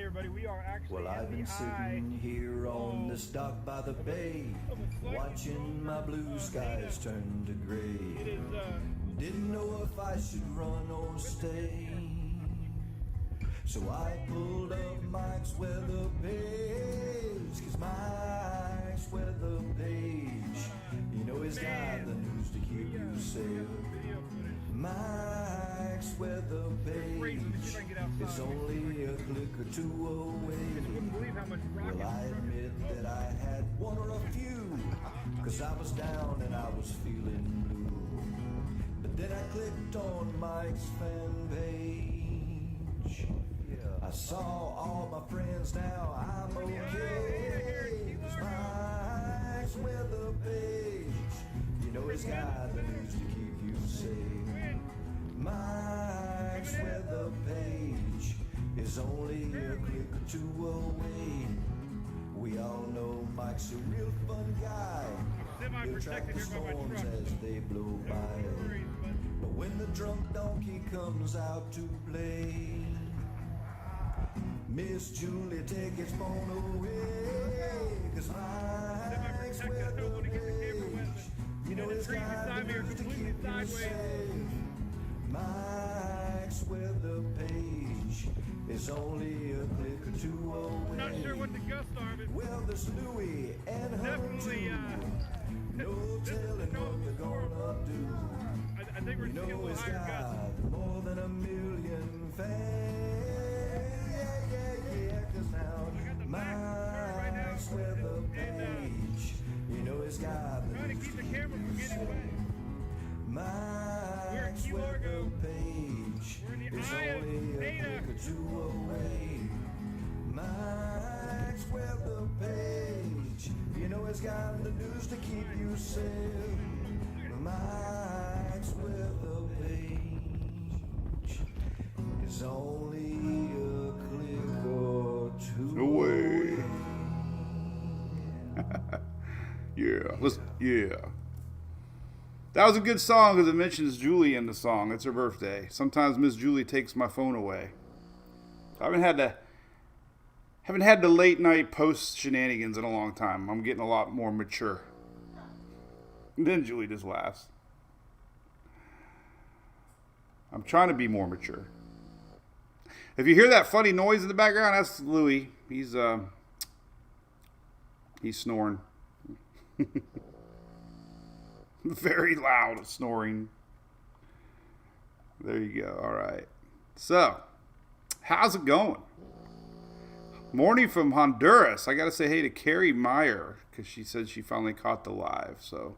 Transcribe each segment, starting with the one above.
everybody. We are actually Well, I've been sitting here on this dock by the bay, watching my blue skies turn to gray. Didn't know if I should run or stay, so I pulled up Mike's weather page, 'cause Mike's weather page, you know he's got the news to keep you safe. Mike's weather page is only a click or two away. Well, I admit that I had one or a few, 'cause I was down and I was feeling blue. But then I clicked on Mike's fan page. I saw all my friends now, I'm okay. 'Cause Mike's weather page, you know he's got the news to keep you safe. Mike's weather page is only a click or two away. We all know Mike's a real fun guy. He'll track the storms as they blow by. But when the drunk donkey comes out to play, Miss Julie, take his phone away. 'Cause Mike's weather page, you know he's got the news to keep you safe. Mike's weather page is only a click or two away. Not sure what the gusts are, but well, there's Louie and definitely, no telling what they're gonna do. I think we're you seeing a know little he's higher gusts. got more than a million fans. Yeah, 'cause now Mike's weather page, you know he's got the Trying to keep the camera from getting wet. Mike's Key weather Largo. page We're in the is eye of only a Ada. click or two away. Mike's weather page, you know he's got the news to keep you safe. Mike's weather page is only a click or two away. Yeah. That was a good song because it mentions Julie in the song. It's her birthday. Sometimes Miss Julie takes my phone away. I haven't had the late night post shenanigans in a long time. I'm getting a lot more mature. And then Julie just laughs. I'm trying to be more mature. If you hear that funny noise in the background, that's Louie. He's snoring. Very loud snoring. There you go. All right. So, how's it going? Morning from Honduras. I got to say hey to Carrie Meyer because she said she finally caught the live. So,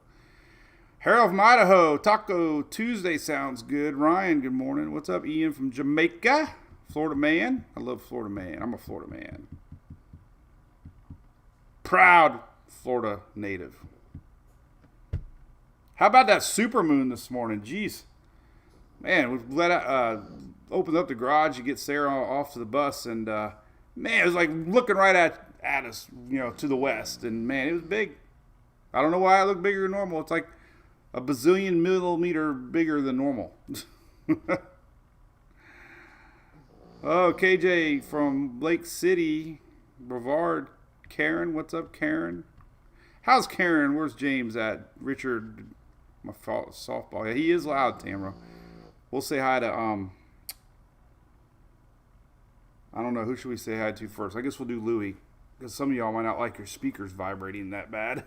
Harold from Idaho. Taco Tuesday sounds good. Ryan, good morning. What's up? Ian from Jamaica. Florida man. I love Florida man. I'm a Florida man. Proud Florida native. How about that supermoon this morning? Jeez. Man, we opened up the garage to get Sarah off to the bus, and man, it was like looking right at us, to the west, and man, it was big. I don't know why it looked bigger than normal. It's like a bazillion millimeter bigger than normal. Oh, KJ from Lake City, Brevard. Karen, what's up, Karen? How's Karen? Where's James at? Richard, my softball. Yeah, he is loud, Tamara. We'll say hi to, I don't know, who should we say hi to first? I guess we'll do Louie, because some of y'all might not like your speakers vibrating that bad.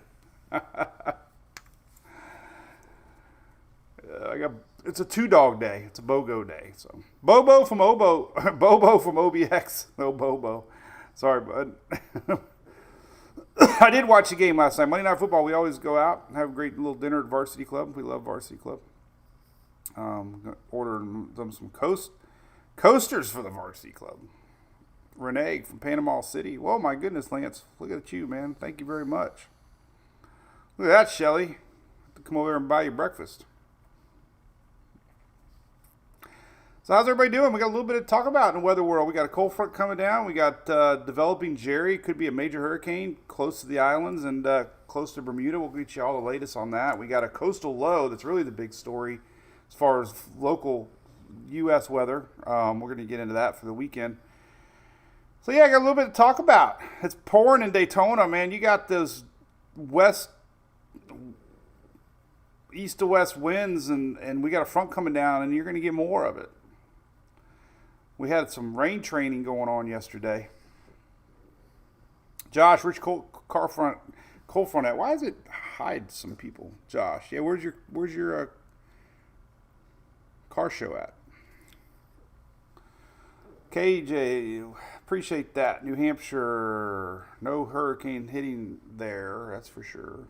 It's a 2-dog day. It's a BOGO day. So Bobo from Bobo from OBX. No Bobo. Sorry, bud. I did watch the game last night. Monday Night Football, we always go out and have a great little dinner at Varsity Club. We love Varsity Club. Ordered some coasters for the Varsity Club. Renee from Panama City. Whoa, my goodness, Lance. Look at you, man. Thank you very much. Look at that, Shelly. Come over here and buy you breakfast. So how's everybody doing? We got a little bit to talk about in the weather world. We got a cold front coming down. We got developing Jerry. Could be a major hurricane close to the islands and close to Bermuda. We'll get you all the latest on that. We got a coastal low that's really the big story as far as local U.S. weather. We're going to get into that for the weekend. So yeah, I got a little bit to talk about. It's pouring in Daytona, man. You got those east to west winds, and we got a front coming down, and you're going to get more of it. We had some rain training going on yesterday. Josh, which cold front at? Why does it hide some people? Josh, yeah, where's your car show at? KJ, appreciate that. New Hampshire, no hurricane hitting there, that's for sure.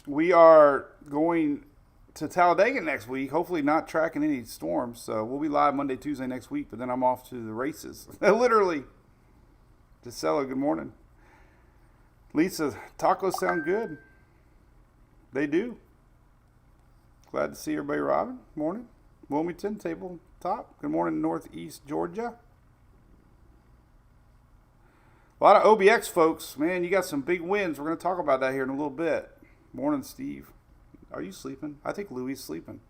We are going to Talladega next week, hopefully not tracking any storms. So we'll be live Monday, Tuesday next week, but then I'm off to the races. Literally. Gisela, good morning. Lisa, tacos sound good. They do. Glad to see everybody, Robin. Morning. Wilmington, tabletop. Good morning, Northeast Georgia. A lot of OBX folks. Man, you got some big wins. We're going to talk about that here in a little bit. Morning, Steve. Are you sleeping? I think Louis is sleeping.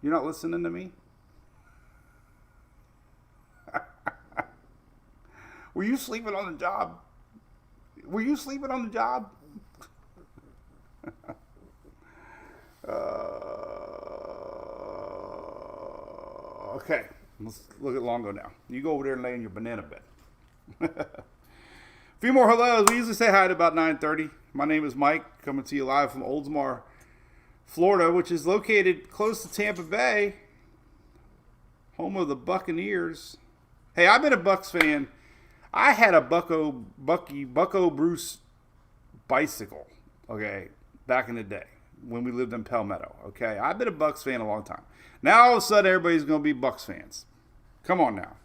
You're not listening to me? Were you sleeping on the job? Were you sleeping on the job? Okay, let's look at Longo now. You go over there and lay in your banana bed. A few more hellos. We usually say hi at about 9:30. My name is Mike, coming to you live from Oldsmar, Florida, which is located close to Tampa Bay, home of the Buccaneers. Hey, I've been a Bucs fan. I had a Bucko Bruce bicycle, okay, back in the day when we lived in Palmetto, okay? I've been a Bucs fan a long time. Now all of a sudden everybody's going to be Bucs fans. Come on now.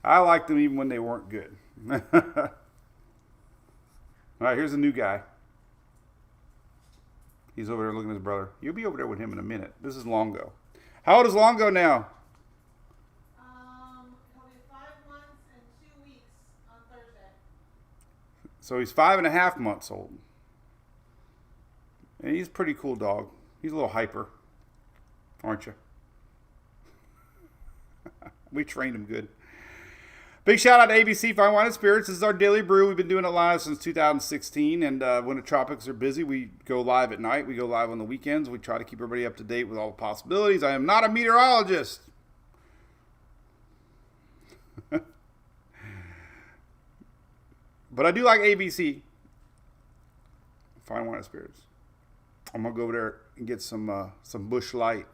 I liked them even when they weren't good. All right, here's a new guy. He's over there looking at his brother. You'll be over there with him in a minute. This is Longo. How old is Longo now? He'll be 5 months and 2 weeks on Thursday. So he's 5.5 months old. And he's a pretty cool dog. He's a little hyper, aren't you? We trained him good. Big shout out to ABC Fine Wine and Spirits. This is our daily brew. We've been doing it live since 2016. And when the tropics are busy, we go live at night. We go live on the weekends. We try to keep everybody up to date with all the possibilities. I am not a meteorologist. But I do like ABC Fine Wine and Spirits. I'm going to go over there and get some Busch Light.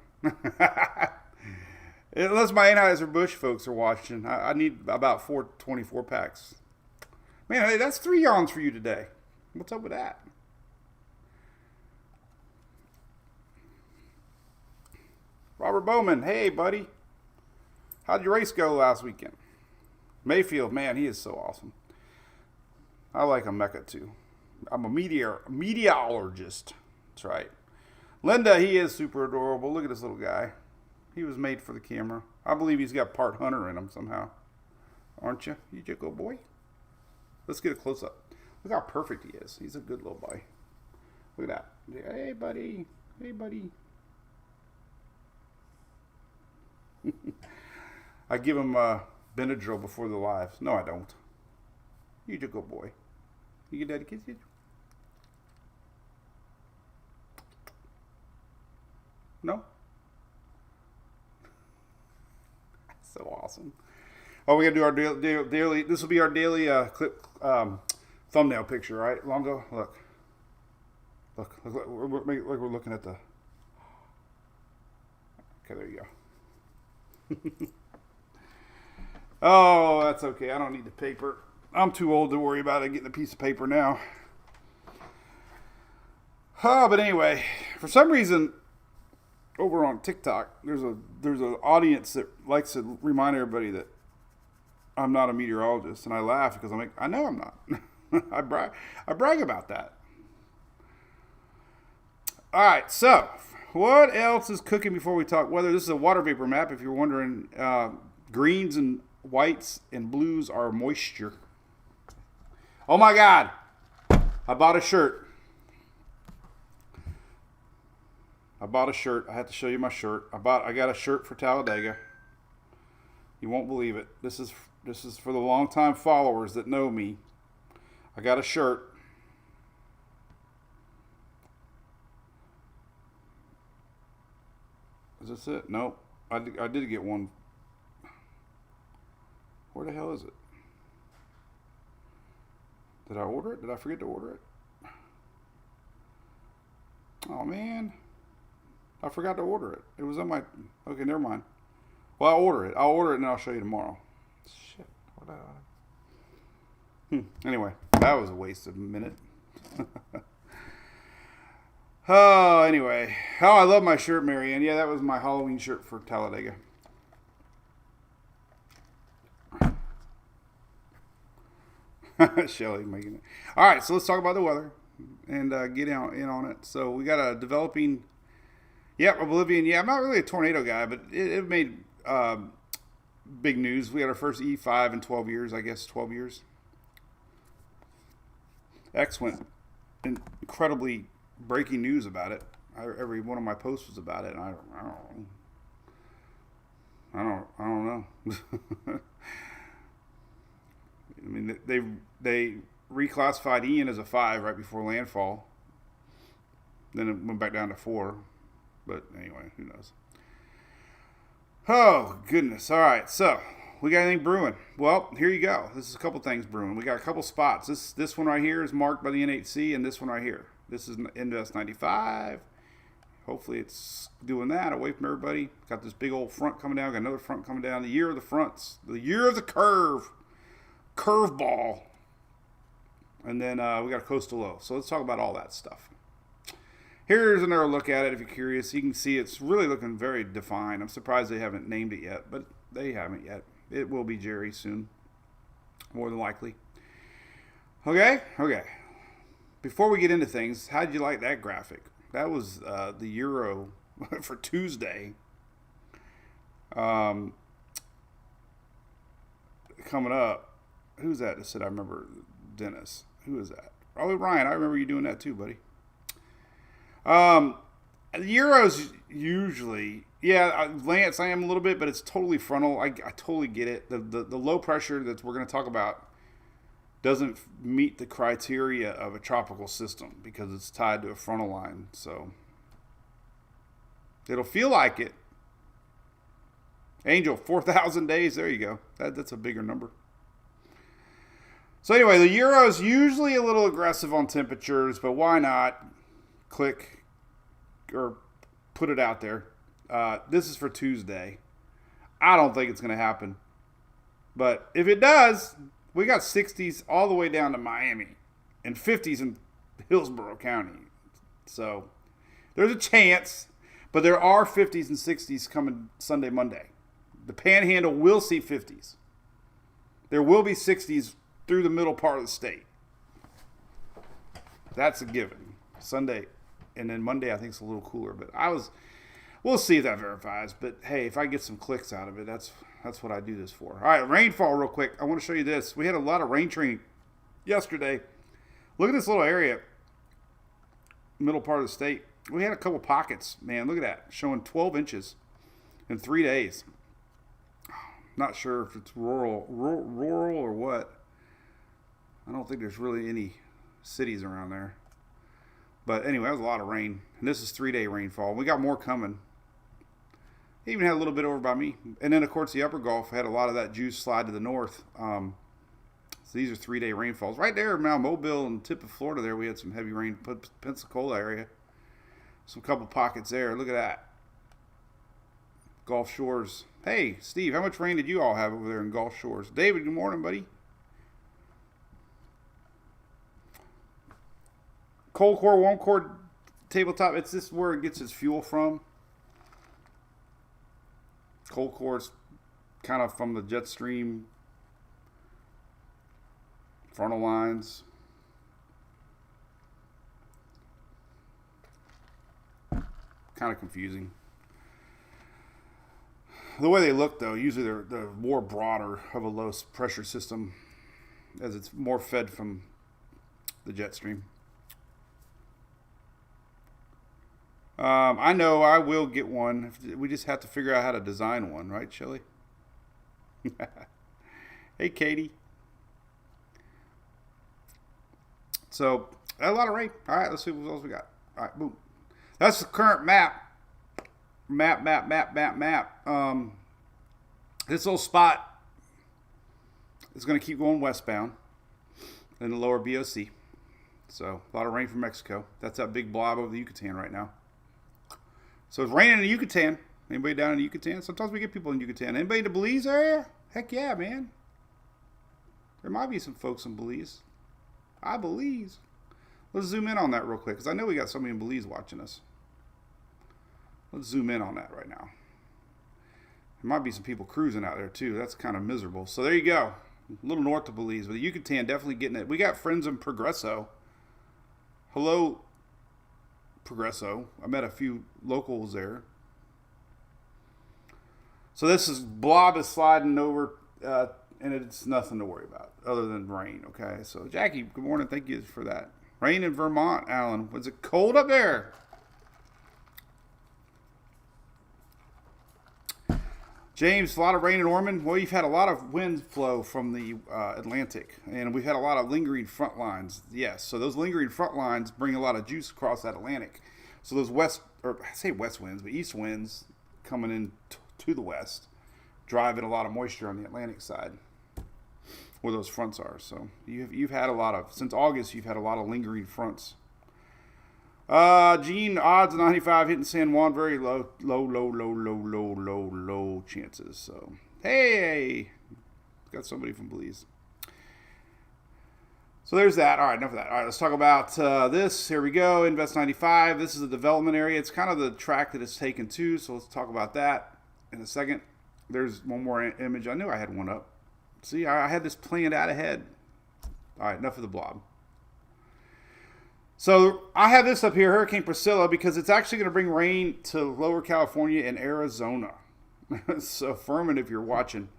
Unless my Anheuser-Busch folks are watching, I need about 4 24 packs. Man, hey, that's 3 yawns for you today. What's up with that? Robert Bowman, hey, buddy. How'd your race go last weekend? Mayfield, man, he is so awesome. I like a Mecca, too. I'm a meteorologist. That's right. Linda, he is super adorable. Look at this little guy. He was made for the camera. I believe he's got part hunter in him somehow. Aren't you? You just go, boy. Let's get a close-up. Look how perfect he is. He's a good little boy. Look at that. Hey, buddy. Hey, buddy. I give him Benadryl before the lives. No, I don't. You just go, boy. You get daddy kiss you? No? So awesome. Oh, we got to do our daily. This will be our daily clip thumbnail picture, right? Longo, look. We're looking at the. Okay, there you go. Oh, that's okay. I don't need the paper. I'm too old to worry about it getting a piece of paper now. Oh, but anyway, for some reason, over on TikTok, there's an audience that likes to remind everybody that I'm not a meteorologist, and I laugh because I'm like, I know I'm not. I brag about that. All right, so what else is cooking before we talk weather? This is a water vapor map. If you're wondering, greens and whites and blues are moisture. Oh my God! I bought a shirt. I bought a shirt. I have to show you my shirt. I got a shirt for Talladega. You won't believe it. This is for the longtime followers that know me. I got a shirt. Is this it? Nope. I did get one. Where the hell is it? Did I order it? Did I forget to order it? Oh, man. I forgot to order it. It was on my... Okay, never mind. Well, I'll order it. I'll order it and I'll show you tomorrow. Shit. What Anyway, that was a waste of a minute. Oh, anyway. Oh, I love my shirt, Marianne. Yeah, that was my Halloween shirt for Talladega. Shelly making it. All right, so let's talk about the weather and get in on it. So we got a developing... Yep, Oblivion. Yeah, I'm not really a tornado guy, but it made big news. We had our first E5 in 12 years, I guess 12 years. X went incredibly breaking news about it. Every one of my posts was about it, and I don't know. I mean, they reclassified Ian as a 5 right before landfall. Then it went back down to 4. But anyway, who knows? Oh, goodness. All right, so we got anything brewing? Well, here you go. This is a couple things brewing. We got a couple spots. This one right here is marked by the N8C, and this one right here. This is Invest 95. Hopefully it's doing that away from everybody. Got this big old front coming down. Got another front coming down. The year of the fronts. The year of the curve. Curveball. And then we got a coastal low. So let's talk about all that stuff. Here's another look at it if you're curious. You can see it's really looking very defined. I'm surprised they haven't named it yet, but they haven't yet. It will be Jerry soon, more than likely. Okay. Before we get into things, how did you like that graphic? That was the Euro for Tuesday. Coming up. Who's that said I remember? Dennis. Who is that? Oh, Ryan. I remember you doing that too, buddy. The Euros usually, Lance, I am a little bit, but it's totally frontal. I totally get it. The low pressure that we're going to talk about doesn't meet the criteria of a tropical system because it's tied to a frontal line. So it'll feel like it. Angel, 4,000 days. There you go. That's a bigger number. So anyway, the Euro's usually a little aggressive on temperatures, but why not click or put it out there. This is for Tuesday. I don't think it's going to happen. But if it does, we got 60s all the way down to Miami and 50s in Hillsborough County. So there's a chance, but there are 50s and 60s coming Sunday, Monday. The Panhandle will see 50s. There will be 60s through the middle part of the state. That's a given. Sunday. And then Monday, I think it's a little cooler. But we'll see if that verifies. But hey, if I get some clicks out of it, that's what I do this for. All right, rainfall real quick. I want to show you this. We had a lot of rain training yesterday. Look at this little area, middle part of the state. We had a couple pockets, man. Look at that, showing 12 inches in 3 days. Not sure if it's rural or what. I don't think there's really any cities around there. But anyway, that was a lot of rain. And this is 3-day rainfall. We got more coming. Even had a little bit over by me. And then, of course, the upper Gulf had a lot of that juice slide to the north. So these are 3-day rainfalls. Right there, Mount Mobile and tip of Florida there, we had some heavy rain. Pensacola area. Some couple pockets there. Look at that. Gulf Shores. Hey, Steve, how much rain did you all have over there in Gulf Shores? David, good morning, buddy. Cold core, warm core tabletop. It's this where it gets its fuel from. Cold core is kind of from the jet stream frontal lines. Kind of confusing. The way they look, though, usually they're more broader of a low pressure system as it's more fed from the jet stream. I know I will get one. We just have to figure out how to design one, right, Shelly? Hey, Katie. So, a lot of rain. All right, let's see what else we got. All right, boom. That's the current map. Map. This little spot is going to keep going westbound in the lower BOC. So, a lot of rain from Mexico. That's that big blob over the Yucatan right now. So, it's raining in the Yucatan. Anybody down in the Yucatan? Sometimes we get people in Yucatan. Anybody in the Belize area? Heck yeah, man. There might be some folks in Belize. I Belize. Let's zoom in on that real quick, because I know we got somebody in Belize watching us. Let's zoom in on that right now. There might be some people cruising out there, too. That's kind of miserable. So, there you go. A little north of Belize. But the Yucatan definitely getting it. We got friends in Progreso. Hello, Progreso. I met a few locals there. So this is blob is sliding over, and it's nothing to worry about other than rain. Okay. So Jackie, good morning. Thank you for that. Rain in Vermont, Alan. Was it cold up there? James, a lot of rain in Ormond. Well, you've had a lot of wind flow from the Atlantic, and we've had a lot of lingering front lines. Yes, so those lingering front lines bring a lot of juice across that Atlantic. So those west, or I say west winds, but east winds coming in to the west, driving a lot of moisture on the Atlantic side, where those fronts are. So you've had a lot of, since August, you've had a lot of lingering fronts. Gene, odds of 95 hitting San Juan, very low chances. So, hey, got somebody from Belize. So there's that. All right, enough of that. All right, let's talk about this. Here we go. Invest 95. This is the development area. It's kind of the track that it's taken to. So let's talk about that in a second. There's one more image. I knew I had one up. See, I had this planned out ahead. All right, enough of the blob. So I have this up here, Hurricane Priscilla, because it's actually going to bring rain to Lower California and Arizona. So Furman, if you're watching,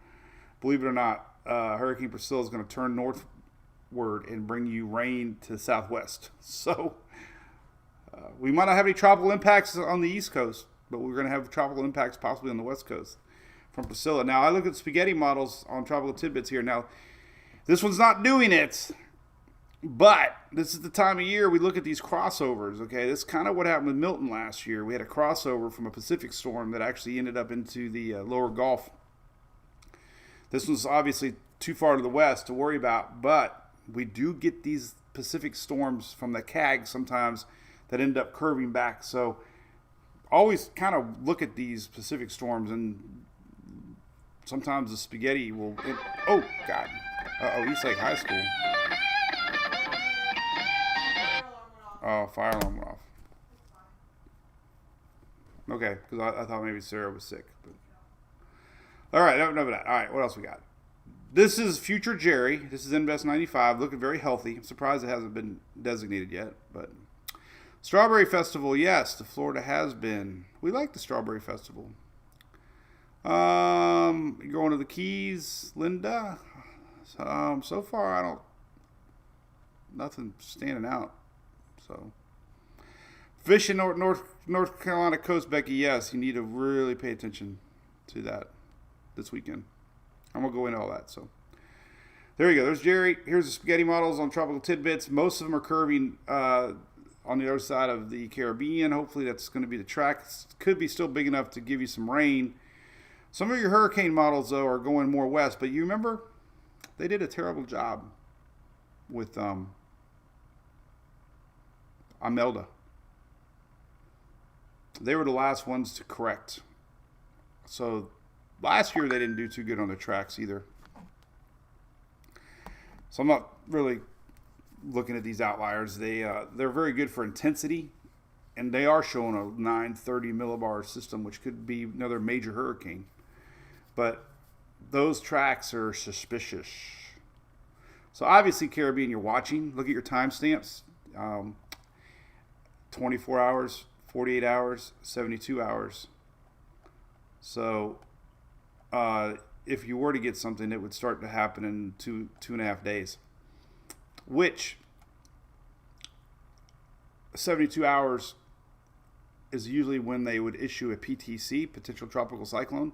believe it or not, Hurricane Priscilla is going to turn northward and bring you rain to the southwest. So we might not have any tropical impacts on the East Coast, but we're going to have tropical impacts possibly on the West Coast from Priscilla. Now, I look at spaghetti models on Tropical Tidbits here. Now, this one's not doing it. But this is the time of year we look at these crossovers, okay? This is kind of what happened with Milton last year. We had a crossover from a Pacific storm that actually ended up into the lower Gulf. This was obviously too far to the west to worry about, but we do get these Pacific storms from the CAG sometimes that end up curving back. So always kind of look at these Pacific storms, and sometimes the spaghetti will... oh, God. Uh-oh, East Lake High School. Oh, fire alarm went off. Okay, because I thought maybe Sarah was sick. But... all right, enough of that. All right, what else we got? This is Future Jerry. This is Invest 95, looking very healthy. I'm surprised it hasn't been designated yet. But Strawberry Festival, yes, the Florida has been. We like the Strawberry Festival. You're going to the Keys, Linda. So far, nothing standing out. So, fish in North Carolina coast, Becky. Yes, you need to really pay attention to that this weekend. I'm gonna go into all that. So, there you go. There's Jerry. Here's the spaghetti models on Tropical Tidbits. Most of them are curving on the other side of the Caribbean. Hopefully, that's going to be the track. Could be still big enough to give you some rain. Some of your hurricane models, though, are going more west. But you remember, they did a terrible job with Imelda. They were the last ones to correct. So last year they didn't do too good on the tracks either. So I'm not really looking at these outliers. They're very good for intensity, and they are showing a 930 millibar system, which could be another major hurricane. But those tracks are suspicious. So obviously, Caribbean, you're watching. Look at your timestamps. 24 hours, 48 hours, 72 hours. So if you were to get something, it would start to happen in 2.5 days, which 72 hours is usually when they would issue a PTC, potential tropical cyclone.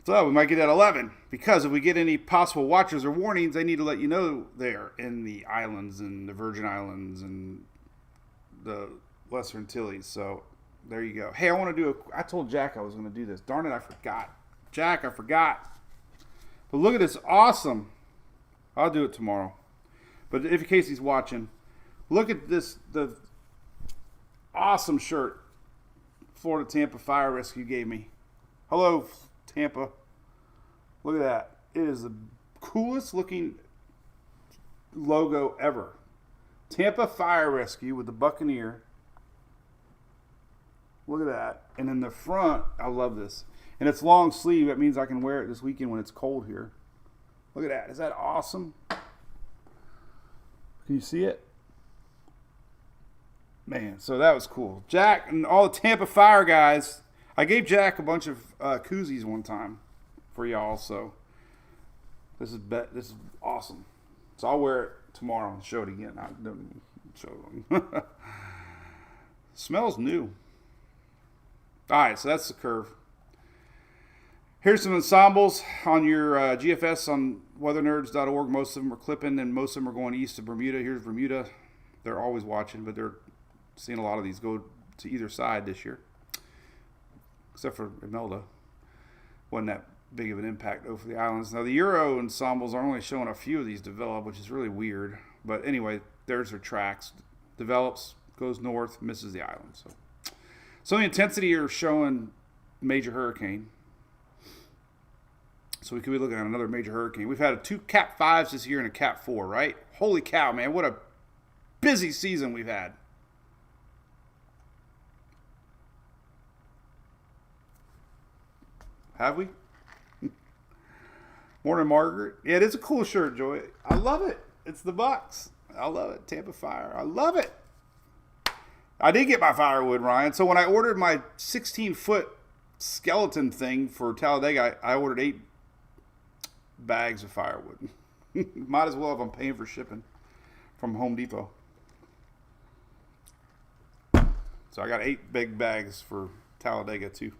So we might get at 11, because if we get any possible watches or warnings, they need to let you know there in the islands and the Virgin Islands and the Lesser Antilles. So there you go. Hey, I told Jack I was going to do this. Darn it, I forgot. Jack, I forgot. But look at this, awesome. I'll do it tomorrow. But if in case he's watching, look at this, the awesome shirt Florida Tampa Fire Rescue gave me. Hello, Tampa. Look at that. It is the coolest looking logo ever. Tampa Fire Rescue with the Buccaneer. Look at that. And in the front, I love this. And it's long sleeve. That means I can wear it this weekend when it's cold here. Look at that. Is that awesome? Can you see it? Man, so that was cool. Jack and all the Tampa Fire guys. I gave Jack a bunch of koozies one time for y'all, so this is awesome. So I'll wear it tomorrow and show it again. I don't show them. Smells new. All right, so that's the curve. Here's some ensembles on your GFS on weathernerds.org. Most of them are clipping, and most of them are going east to Bermuda. Here's Bermuda. They're always watching, but they're seeing a lot of these go to either side this year. Except for Imelda. Wasn't that big of an impact over the islands. Now, the Euro ensembles are only showing a few of these develop, which is really weird. But anyway, there's their tracks. Develops, goes north, misses the island. So the intensity are showing major hurricane. So we could be looking at another major hurricane. We've had 2 Cat 5s this year and a Cat 4, right? Holy cow, man. What a busy season we've had. Have we? Morning, Margaret. Yeah, it is a cool shirt, Joy. I love it. It's the Bucks. I love it. Tampa Fire. I love it. I did get my firewood, Ryan. So when I ordered my 16-foot skeleton thing for Talladega, I ordered 8 bags of firewood. Might as well if I'm paying for shipping from Home Depot. So I got 8 big bags for Talladega too.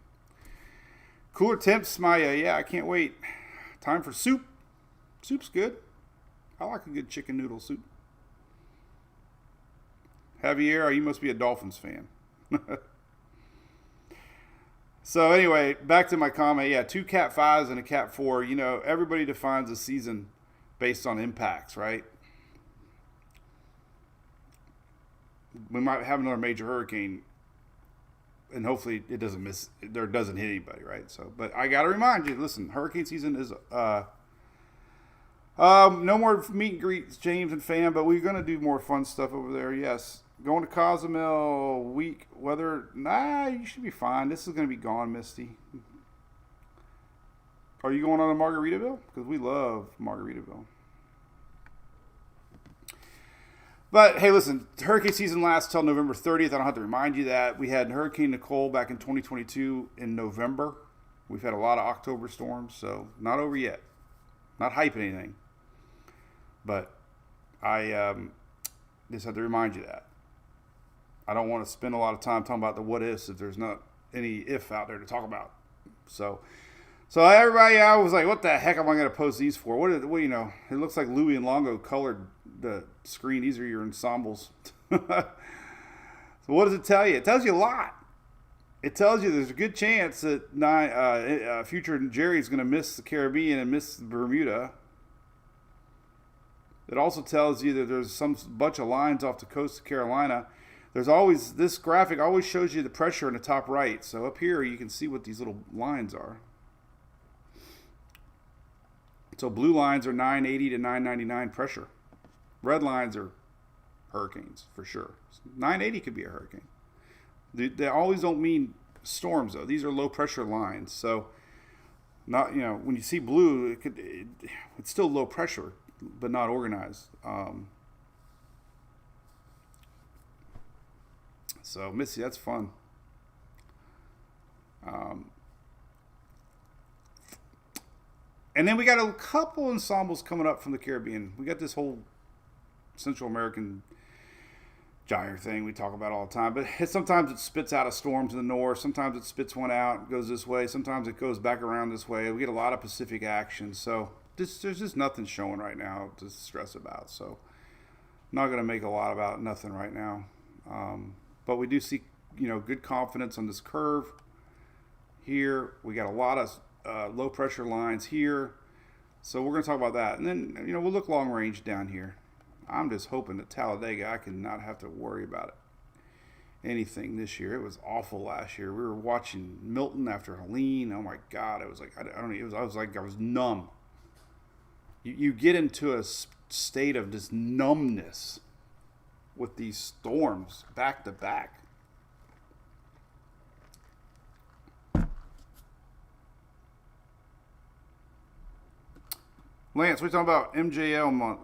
Cooler temps, yeah, I can't wait. Time for soup. Soup's good. I like a good chicken noodle soup. Javier, you must be a Dolphins fan. So anyway, back to my comment. Yeah, 2 Cat 5s and a Cat 4. You know, everybody defines a season based on impacts, right? We might have another major hurricane, and hopefully it doesn't hit anybody, right? So, but I got to remind you, listen, hurricane season is no more meet and greets, James and fam, but we're going to do more fun stuff over there. Yes. Going to Cozumel, week weather. Nah, you should be fine. This is going to be gone, Misty. Are you going on to Margaritaville? Because we love Margaritaville. But, hey, listen, hurricane season lasts till November 30th. I don't have to remind you that. We had Hurricane Nicole back in 2022 in November. We've had a lot of October storms, so not over yet. Not hyping anything. But I just have to remind you that. I don't want to spend a lot of time talking about the what ifs if there's not any if out there to talk about. So everybody, I was like, what the heck am I going to post these for? What you know? It looks like Louis and Longo colored the screen. These are your ensembles. So what does it tell you? It tells you a lot. It tells you there's a good chance that future Jerry's going to miss the Caribbean and miss Bermuda. It also tells you that there's some bunch of lines off the coast of Carolina. There's always, this graphic always shows you the pressure in the top right. So up here you can see what these little lines are. So blue lines are 980 to 999 pressure. Red lines are hurricanes for sure. 980 could be a hurricane. They always don't mean storms though. These are low pressure lines. So not, you know, when you see blue, it's still low pressure, but not organized. So Missy, that's fun. And then we got a couple ensembles coming up from the Caribbean. We got this whole Central American gyre thing we talk about all the time. But sometimes it spits out a storm to the north. Sometimes it spits one out, goes this way. Sometimes it goes back around this way. We get a lot of Pacific action. So there's just nothing showing right now to stress about. So not going to make a lot about nothing right now. But we do see, good confidence on this curve here. We got a lot of low pressure lines here. So we're going to talk about that. And then, we'll look long range down here. I'm just hoping that Talladega, I can not have to worry about it. Anything this year. It was awful last year. We were watching Milton after Helene. Oh my God. It was like, I was numb. You get into a state of just numbness with these storms back to back. Lance, we're talking about MJL month.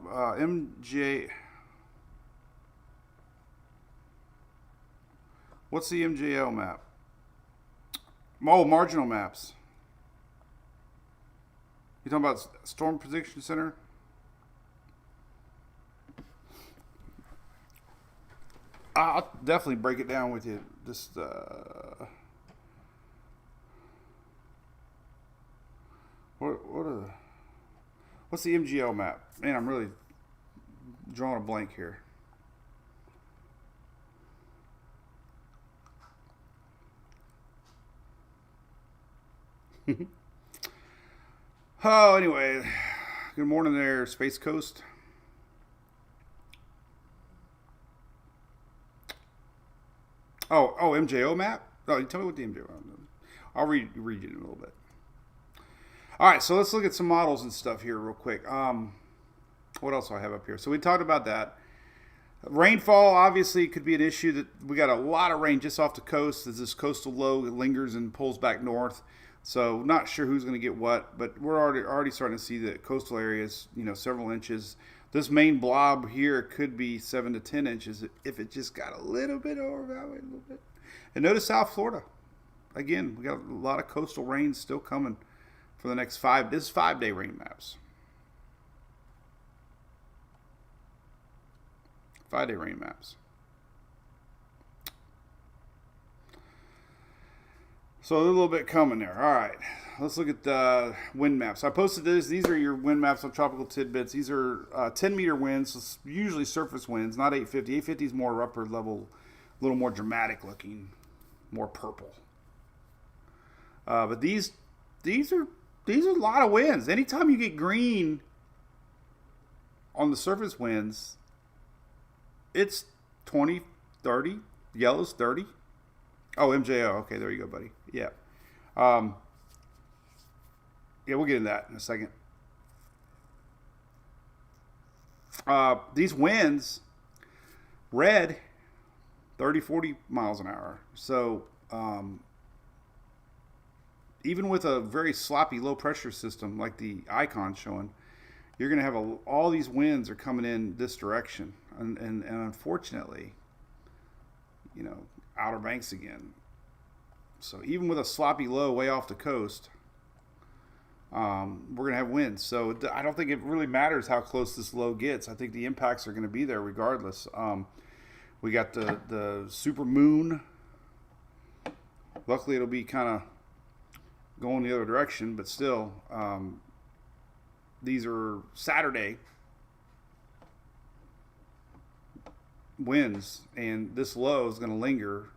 What's the MJL map? Oh, marginal maps. You talking about Storm Prediction Center? I'll definitely break it down with you. Just what's the MGL map? Man, I'm really drawing a blank here. Oh, anyway, good morning there, Space Coast. Oh, MJO map? Oh, you tell me what the MJO map is. I'll read it in a little bit. All right, so let's look at some models and stuff here real quick. What else do I have up here? So we talked about that. Rainfall obviously could be an issue. That we got a lot of rain just off the coast as this coastal low lingers and pulls back north. So not sure who's going to get what, but we're already starting to see the coastal areas, several inches. This main blob here could be 7 to 10 inches if it just got a little bit overvalued a little bit. And notice South Florida. Again, we got a lot of coastal rain still coming for the next 5. This is 5-day rain maps. 5-day rain maps. So a little bit coming there. All right. Let's look at the wind maps. I posted this. These are your wind maps on Tropical Tidbits. These are 10-meter winds, so usually surface winds, not 850. 850 is more upper level, a little more dramatic looking, more purple. But these are a lot of winds. Anytime you get green on the surface winds, it's 20, 30. Yellow's 30. Oh, MJO. Okay, there you go, buddy. Yeah. Yeah, we'll get into that in a second. These winds, red, 30, 40 miles an hour. So even with a very sloppy low pressure system like the icon showing, you're going to have all these winds are coming in this direction. And unfortunately, Outer Banks again. So even with a sloppy low way off the coast, we're going to have winds. So I don't think it really matters how close this low gets. I think the impacts are going to be there regardless. We got the super moon. Luckily, it'll be kind of going the other direction, but still, these are Saturday winds, and this low is going to linger.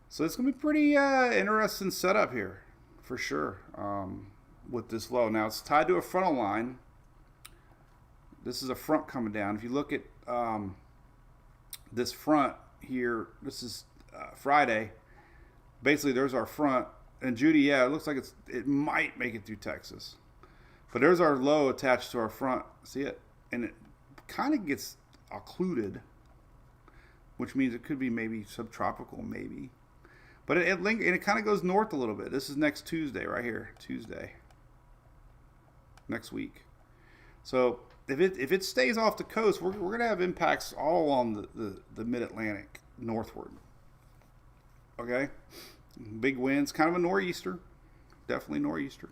So it's going to be pretty interesting setup here, for sure, with this low. Now, it's tied to a frontal line. This is a front coming down. If you look at this front here, this is Friday. Basically, there's our front. And Judy, yeah, it looks like it might make it through Texas. But there's our low attached to our front. See it? And it kind of gets occluded, which means it could be maybe subtropical, maybe. But it kind of goes north a little bit. This is next Tuesday right here, Tuesday. Next week. So if it stays off the coast, we're going to have impacts all along the mid-Atlantic northward. Okay? Big winds, kind of a nor'easter. Definitely nor'easter.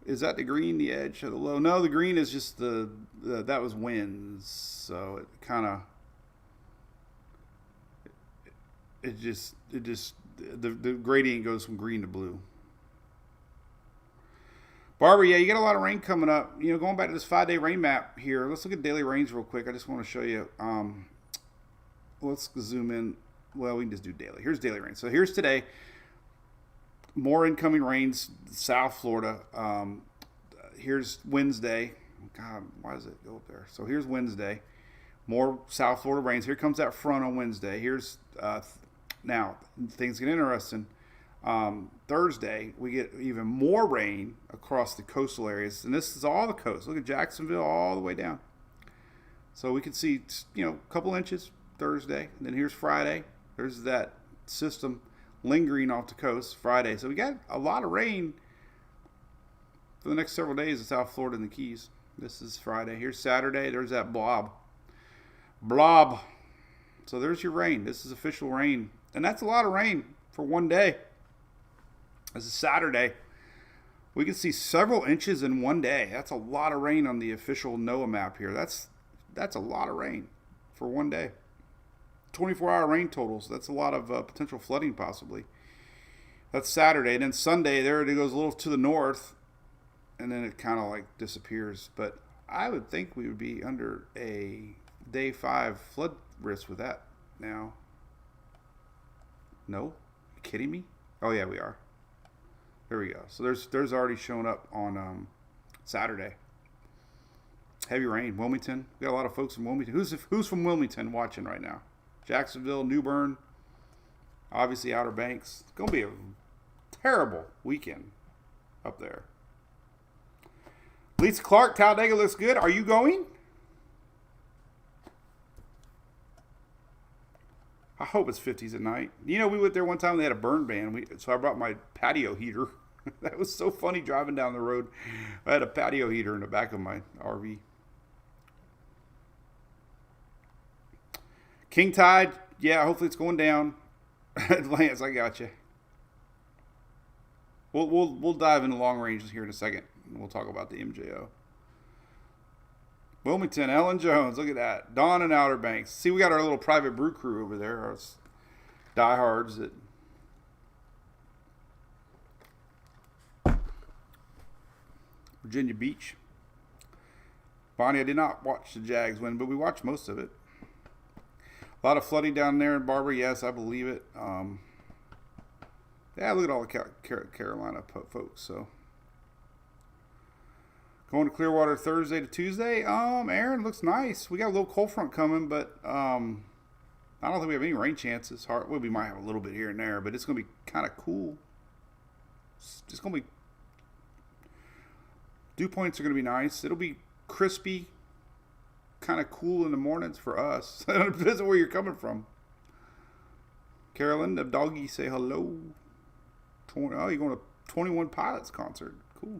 Is that the green, the edge of the low? No, the green is just that was winds. So it kind of, the gradient goes from green to blue. Barbara, yeah, you got a lot of rain coming up. You know, going back to this 5-day rain map here, let's look at daily rains real quick. I just want to show you. Let's zoom in. Well, we can just do daily. Here's daily rain. So here's today. More incoming rains, South Florida. Here's Wednesday. God, why does it go up there? So here's Wednesday. More South Florida rains. Here comes that front on Wednesday. Here's now things get interesting. Thursday, we get even more rain across the coastal areas. And this is all the coast. Look at Jacksonville all the way down. So we can see, you know, a couple inches Thursday. And then here's Friday. There's that system lingering off the coast Friday. So we got a lot of rain for the next several days in South Florida and the Keys. This is Friday. Here's Saturday. There's that blob. So there's your rain. This is official rain. And that's a lot of rain for one day. This is Saturday. We can see several inches in one day. That's a lot of rain on the official NOAA map here. That's a lot of rain for one day. 24-hour rain totals. That's a lot of potential flooding possibly. That's Saturday. And then Sunday, there it goes a little to the north. And then it kind of like disappears. But I would think we would be under a day 5 flood risk with that now. No? Are you kidding me? Oh, yeah, we are. There we go. So there's already shown up on Saturday. Heavy rain. Wilmington. We got a lot of folks from Wilmington. Who's from Wilmington watching right now? Jacksonville, New Bern, obviously Outer Banks. It's going to be a terrible weekend up there. Lisa Clark, Talladega looks good. Are you going? I hope it's 50s at night. You know, we went there one time. They had a burn ban. So I brought my patio heater. That was so funny driving down the road. I had a patio heater in the back of my RV. King Tide. Yeah, hopefully it's going down. Lance, I got you. We'll dive into long ranges here in a second. And we'll talk about the MJO. Wilmington, Ellen Jones, look at that. Dawn and Outer Banks. See, we got our little private brew crew over there. Our diehards that. Virginia Beach. Bonnie, I did not watch the Jags win, but we watched most of it. A lot of flooding down there in Barbara. Yes, I believe it. Yeah, look at all the Carolina folks. So. Going to Clearwater Thursday to Tuesday. Aaron, looks nice. We got a little cold front coming, but I don't think we have any rain chances. Well, we might have a little bit here and there, but it's going to be kind of cool. It's just going to be. Dew points are going to be nice. It'll be crispy, kind of cool in the mornings for us. It depends on where you're coming from. Carolyn, the doggy, say hello. You're going to 21 Pilots concert. Cool.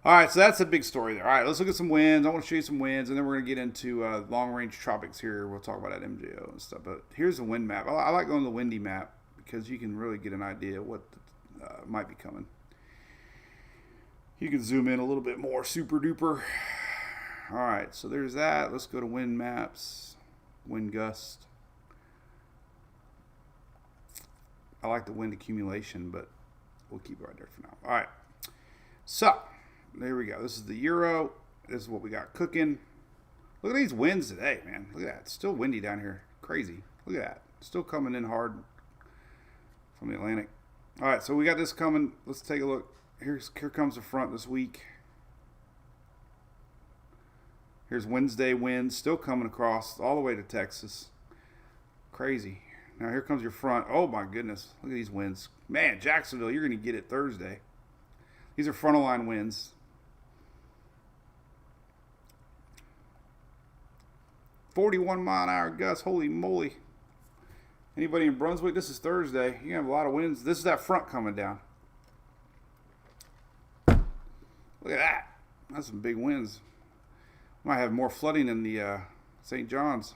All right, so that's a big story there. All right, let's look at some winds. I want to show you some winds, and then we're going to get into long-range tropics here. We'll talk about that MJO and stuff. But here's the wind map. I like going to the windy map because you can really get an idea of what might be coming. You can zoom in a little bit more. Super duper. All right, so there's that. Let's go to wind maps. Wind gust. I like the wind accumulation, but we'll keep it right there for now. All right, so there we go. This is the Euro. This is what we got cooking. Look at these winds today, man. Look at that. It's still windy down here. Crazy. Look at that. Still coming in hard from the Atlantic. All right, so we got this coming. Let's take a look. Here comes the front this week. Here's Wednesday winds still coming across all the way to Texas. Crazy. Now here comes your front. Oh my goodness. Look at these winds. Man, Jacksonville, you're going to get it Thursday. These are frontal line winds. 41-mile-an-hour gusts. Holy moly. Anybody in Brunswick, this is Thursday. You have a lot of winds. This is that front coming down. Look at that. That's some big winds. Might have more flooding in the St. John's.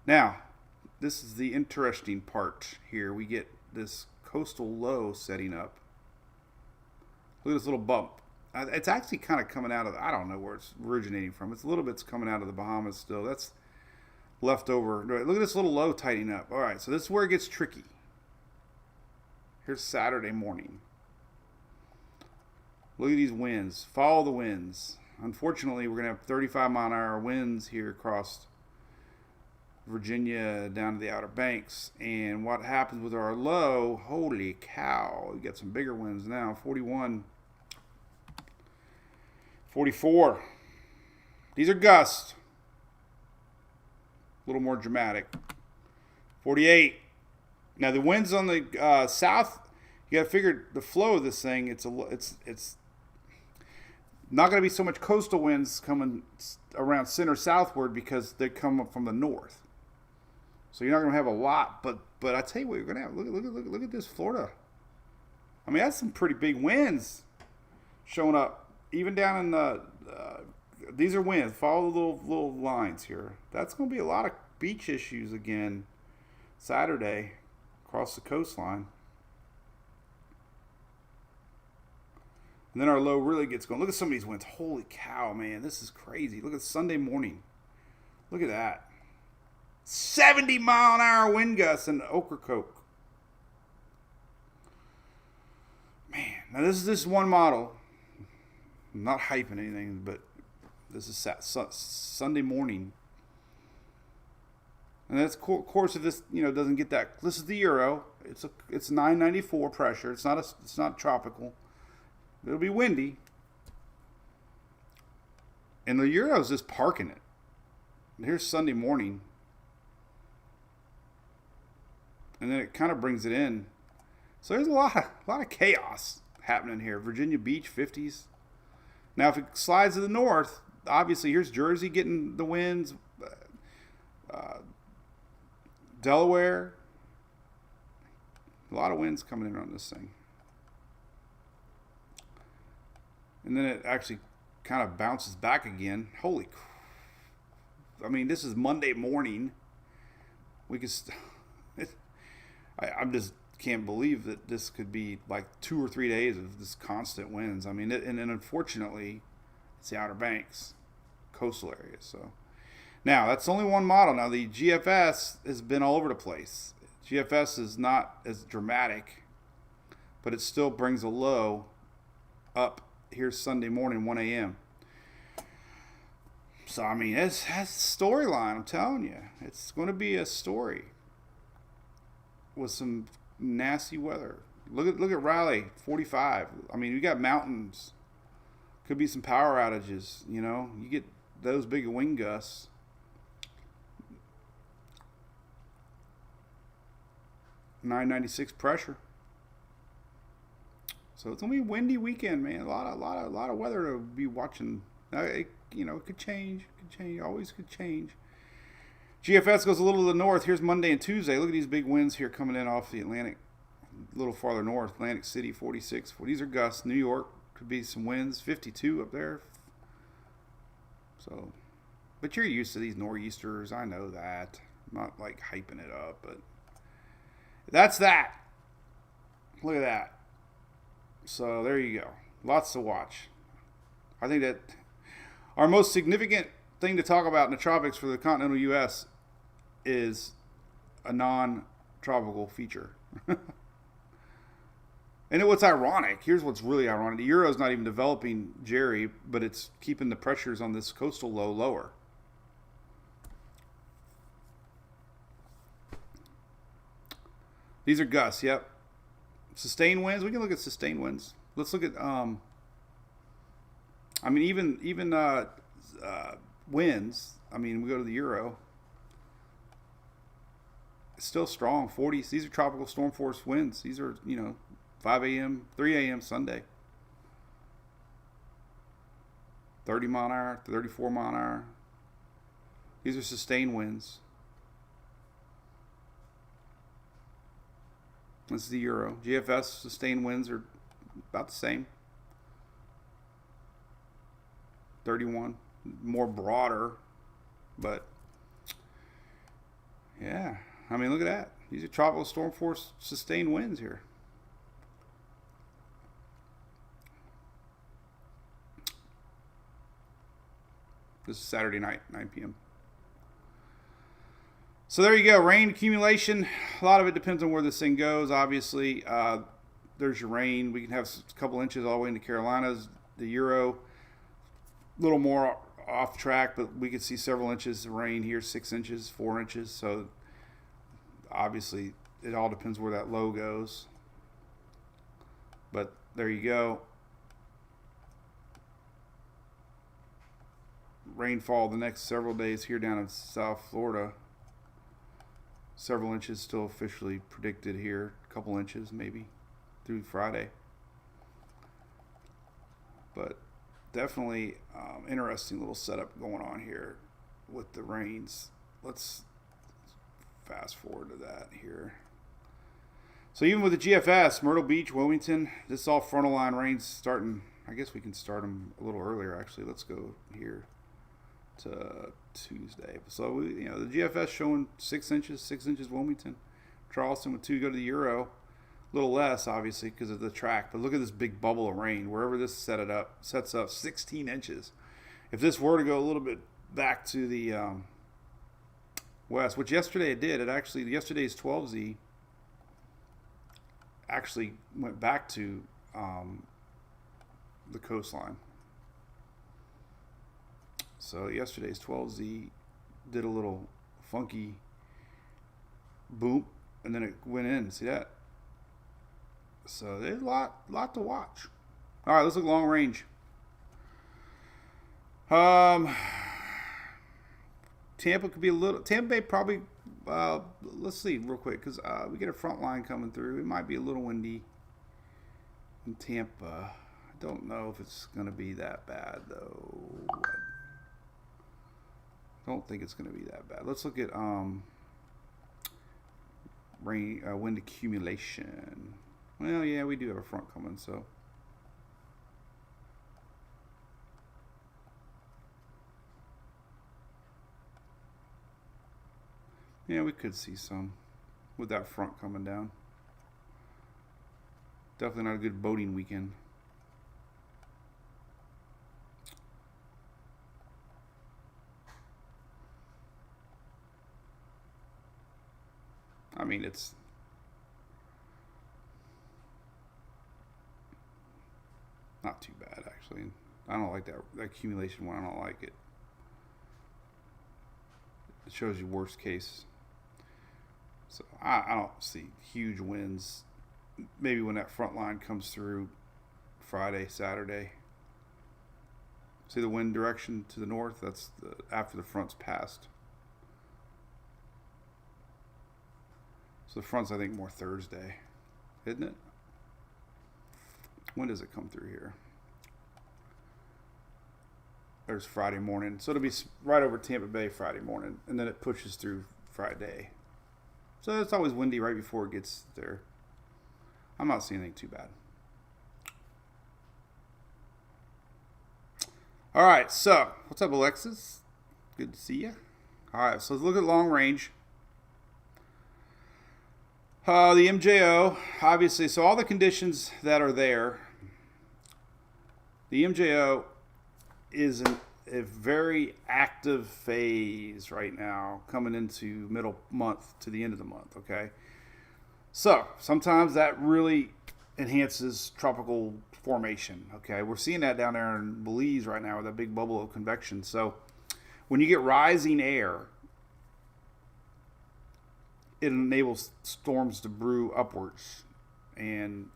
Now, this is the interesting part here. We get this coastal low setting up. Look at this little bump. It's actually kind of coming out of, I don't know where it's originating from. It's a little bit's coming out of the Bahamas still. That's left over. Look at this little low tightening up. All right, so this is where it gets tricky. Here's Saturday morning. Look at these winds. Follow the winds. Unfortunately, we're going to have 35-mile-an-hour winds here across Virginia down to the Outer Banks. And what happens with our low, holy cow, we got some bigger winds now. 41, 44. These are gusts. A little more dramatic. 48. Now the winds on the south, you got to figure the flow of this thing. It's not going to be so much coastal winds coming around center southward because they come up from the north. So you're not going to have a lot. But I tell you what, you're going to have. Look at this Florida. I mean, that's some pretty big winds showing up, even down in the. These are winds. Follow the little lines here. That's going to be a lot of beach issues again Saturday across the coastline. And then our low really gets going. Look at some of these winds. Holy cow, man. This is crazy. Look at Sunday morning. Look at that. 70-mile-an-hour wind gusts in Ocracoke. Man. Now, this is one model. I'm not hyping anything, but this is Sunday morning. And that's, of course, if this doesn't get that. This is the Euro. It's 994 pressure. It's not tropical. It'll be windy. And the Euro's just parking it. And here's Sunday morning. And then it kind of brings it in. So there's a lot of chaos happening here. Virginia Beach, 50s. Now, if it slides to the north, obviously here's Jersey getting the winds. Delaware. A lot of winds coming in on this thing. And then it actually kind of bounces back again. Holy crap. I mean, this is Monday morning. We could... I just can't believe that this could be like 2 or 3 days of this constant winds. I mean, and unfortunately, it's the Outer Banks, coastal areas. So now that's only one model. Now the GFS has been all over the place. GFS is not as dramatic, but it still brings a low up. Here's Sunday morning, 1 a.m. So, I mean, that's a storyline, I'm telling you. It's going to be a story with some nasty weather. Look at Raleigh, 45. I mean, you got mountains. Could be some power outages, You get those big wind gusts. .996 pressure. So it's gonna be a windy weekend, man. A lot of weather to be watching. It could change. Always could change. GFS goes a little to the north. Here's Monday and Tuesday. Look at these big winds here coming in off the Atlantic, a little farther north. Atlantic City, 46. Well, these are gusts. New York could be some winds, 52 up there. So, but you're used to these nor'easters. I know that. I'm not like hyping it up, but that's that. Look at that. So there you go. Lots to watch. I think that our most significant thing to talk about in the tropics for the continental U.S. is a non-tropical feature. And what's ironic, here's what's really ironic. The Euro's not even developing Jerry, but it's keeping the pressures on this coastal low lower. These are gusts, yep. Sustained winds. We can look at sustained winds. Let's look at even winds. I mean, we go to the Euro. It's still strong. 40s. These are tropical storm force winds. These are 5 a.m., 3 a.m. Sunday. 30 mile an hour, 34 mile an hour. These are sustained winds. This is the Euro. GFS sustained winds are about the same. 31. More broader. But, yeah. I mean, look at that. These are tropical storm force sustained winds here. This is Saturday night, 9 p.m. So there you go. Rain accumulation. A lot of it depends on where this thing goes. Obviously, there's your rain. We can have a couple inches all the way into Carolinas. The Euro, a little more off track, but we could see several inches of rain here, 6 inches, 4 inches. So obviously, it all depends where that low goes. But there you go. Rainfall the next several days here down in South Florida. Several inches still officially predicted here. A couple inches maybe through Friday. But definitely interesting little setup going on here with the rains. Let's fast forward to that here. So even with the GFS, Myrtle Beach, Wilmington, this is all frontal line rains starting. I guess we can start them a little earlier actually. Let's go here to Tuesday. So we, the GFS showing 6 inches Wilmington. Charleston with 2 go to the Euro. A little less obviously because of the track, but look at this big bubble of rain. Wherever this sets up 16 inches. If this were to go a little bit back to the west, which yesterday it did, yesterday's 12Z actually went back to the coastline. So yesterday's 12Z did a little funky boom, and then it went in. See that? So there's a lot to watch. All right, let's look long range. Tampa could be a little. Tampa Bay probably. Let's see real quick because we get a front line coming through. It might be a little windy in Tampa. I don't know if it's going to be that bad though. Don't think it's going to be that bad. Let's look at rain, wind accumulation. Well, yeah, we do have a front coming, so. Yeah, we could see some with that front coming down. Definitely not a good boating weekend. I mean, it's not too bad, actually. I don't like that accumulation one. I don't like it. It shows you worst case. So I don't see huge winds. Maybe when that front line comes through Friday, Saturday. See the wind direction to the north? That's after the front's passed. So the front's, I think, more Thursday, isn't it? When does it come through here? There's Friday morning. So it'll be right over Tampa Bay Friday morning, and then it pushes through Friday. So it's always windy right before it gets there. I'm not seeing anything too bad. All right, so what's up, Alexis? Good to see you. All right, so let's look at long range. The MJO, obviously, so all the conditions that are there, the MJO is in a very active phase right now, coming into middle month to the end of the month, okay? So sometimes that really enhances tropical formation, okay? We're seeing that down there in Belize right now with that big bubble of convection. So when you get rising air, it enables storms to brew upwards, and